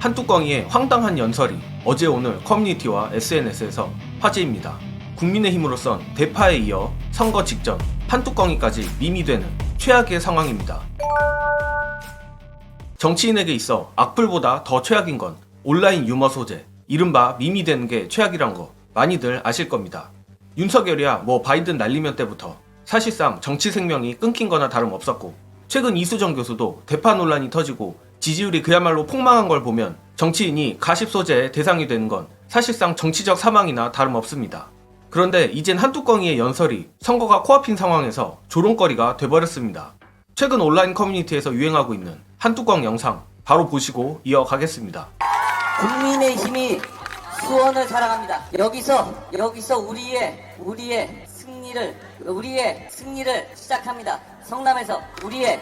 한뚜껑이의 황당한 연설이 어제 오늘 커뮤니티와 SNS에서 화제입니다. 국민의힘으로선 대파에 이어 선거 직전 한뚜껑이까지 밈이 되는 최악의 상황입니다. 정치인에게 있어 악플보다 더 최악인 건 온라인 유머 소재, 이른바 밈이 되는 게 최악이란 거 많이들 아실 겁니다. 윤석열이야 뭐 바이든 날리면 때부터 사실상 정치 생명이 끊긴 거나 다름없었고, 최근 이수정 교수도 대파 논란이 터지고 지지율이 그야말로 폭망한 걸 보면 정치인이 가십 소재의 대상이 되는 건 사실상 정치적 사망이나 다름없습니다. 그런데 이젠 한뚜껑이의 연설이 선거가 코앞인 상황에서 조롱거리가 돼버렸습니다. 최근 온라인 커뮤니티에서 유행하고 있는 한뚜껑 영상 바로 보시고 이어가겠습니다. 국민의힘이 수원을 사랑합니다. 여기서 우리의 승리를 시작합니다. 성남에서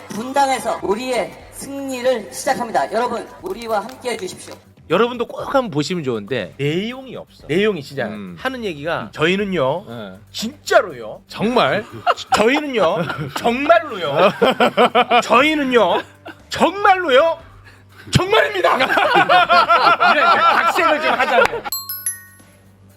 분당에서 우리의 승리를 시작합니다. 여러분, 우리와 함께 해주십시오. 여러분도 꼭 한번 보시면 좋은데 내용이 없어. 내용이 진짜 하는 얘기가 저희는요 진짜로요 정말 저희는요 정말로요 저희는요 정말로요 정말입니다. 이런 각색을 좀 하자면.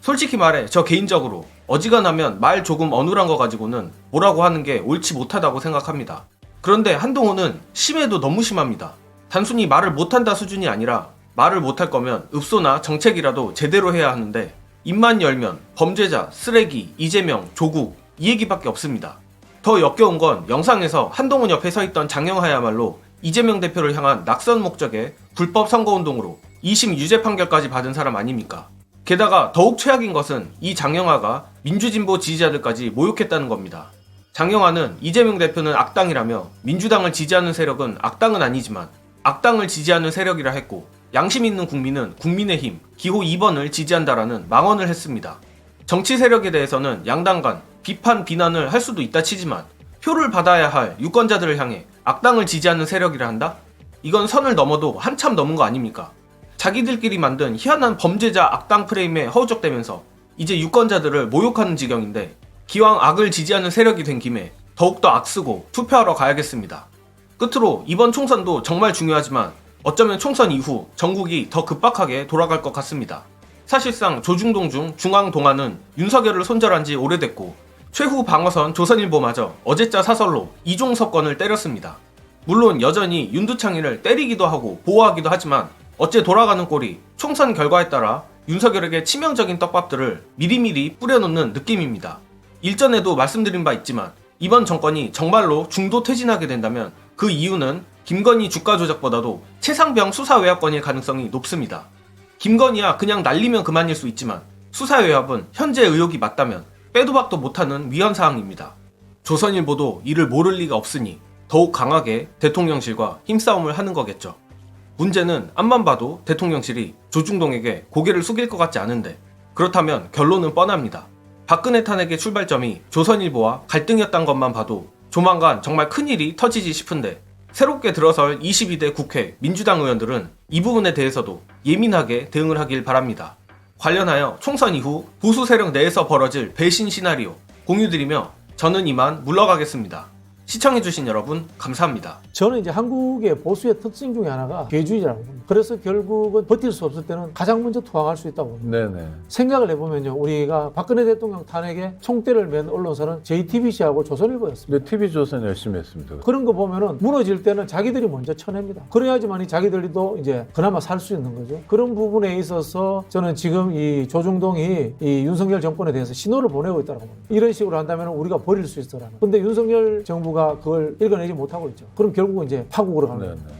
솔직히 말해 저 개인적으로 어지간하면 말 조금 어눌한 거 가지고는 뭐라고 하는 게 옳지 못하다고 생각합니다. 그런데 한동훈은 심해도 너무 심합니다. 단순히 말을 못한다 수준이 아니라 말을 못할 거면 읍소나 정책이라도 제대로 해야 하는데 입만 열면 범죄자, 쓰레기, 이재명, 조국 이 얘기밖에 없습니다. 더 역겨운 건 영상에서 한동훈 옆에 서 있던 장영하야말로 이재명 대표를 향한 낙선 목적의 불법 선거운동으로 2심 유죄 판결까지 받은 사람 아닙니까? 게다가 더욱 최악인 것은 이 장영하가 민주진보 지지자들까지 모욕했다는 겁니다. 장영하는 이재명 대표는 악당이라며 민주당을 지지하는 세력은 악당은 아니지만 악당을 지지하는 세력이라 했고, 양심 있는 국민은 국민의힘 기호 2번을 지지한다라는 망언을 했습니다. 정치 세력에 대해서는 양당 간 비판 비난을 할 수도 있다 치지만 표를 받아야 할 유권자들을 향해 악당을 지지하는 세력이라 한다? 이건 선을 넘어도 한참 넘은 거 아닙니까? 자기들끼리 만든 희한한 범죄자 악당 프레임에 허우적대면서 이제 유권자들을 모욕하는 지경인데, 기왕 악을 지지하는 세력이 된 김에 더욱더 악쓰고 투표하러 가야겠습니다. 끝으로 이번 총선도 정말 중요하지만 어쩌면 총선 이후 전국이 더 급박하게 돌아갈 것 같습니다. 사실상 조중동 중 중앙동아는 윤석열을 손절한 지 오래됐고, 최후 방어선 조선일보마저 어제자 사설로 이종섭건을 때렸습니다. 물론 여전히 윤두창이를 때리기도 하고 보호하기도 하지만 어째 돌아가는 꼴이 총선 결과에 따라 윤석열에게 치명적인 떡밥들을 미리미리 뿌려놓는 느낌입니다. 일전에도 말씀드린 바 있지만 이번 정권이 정말로 중도 퇴진하게 된다면 그 이유는 김건희 주가 조작보다도 최상병 수사 외압건일 가능성이 높습니다. 김건희야 그냥 날리면 그만일 수 있지만 수사 외압은 현재 의혹이 맞다면 빼도 박도 못하는 위헌사항입니다. 조선일보도 이를 모를 리가 없으니 더욱 강하게 대통령실과 힘싸움을 하는 거겠죠. 문제는 앞만 봐도 대통령실이 조중동에게 고개를 숙일 것 같지 않은데, 그렇다면 결론은 뻔합니다. 박근혜 탄핵의 출발점이 조선일보와 갈등이었단 것만 봐도 조만간 정말 큰일이 터지지 싶은데, 새롭게 들어설 22대 국회 민주당 의원들은 이 부분에 대해서도 예민하게 대응을 하길 바랍니다. 관련하여 총선 이후 보수 세력 내에서 벌어질 배신 시나리오 공유드리며 저는 이만 물러가겠습니다. 시청해주신 여러분 감사합니다. 저는 이제 한국의 보수의 특징 중에 하나가 개주의라고 봅니다. 그래서 결국은 버틸 수 없을 때는 가장 먼저 투항할 수 있다고 봅니다. 네네. 생각을 해보면요, 우리가 박근혜 대통령 탄핵에 총대를 맨 언론사는 JTBC하고 조선일보였습니다. 근데 TV조선 열심히 했습니다. 그런 거 보면은 무너질 때는 자기들이 먼저 쳐냅니다. 그래야지만이 자기들도 이제 그나마 살 수 있는 거죠. 그런 부분에 있어서 저는 지금 이 조중동이 이 윤석열 정권에 대해서 신호를 보내고 있다고 봅니다. 이런 식으로 한다면 우리가 버릴 수 있어라는. 근데 윤석열 정부가 그걸 읽어내지 못하고 있죠. 그럼 결국은 이제 파국으로 가는 거예요.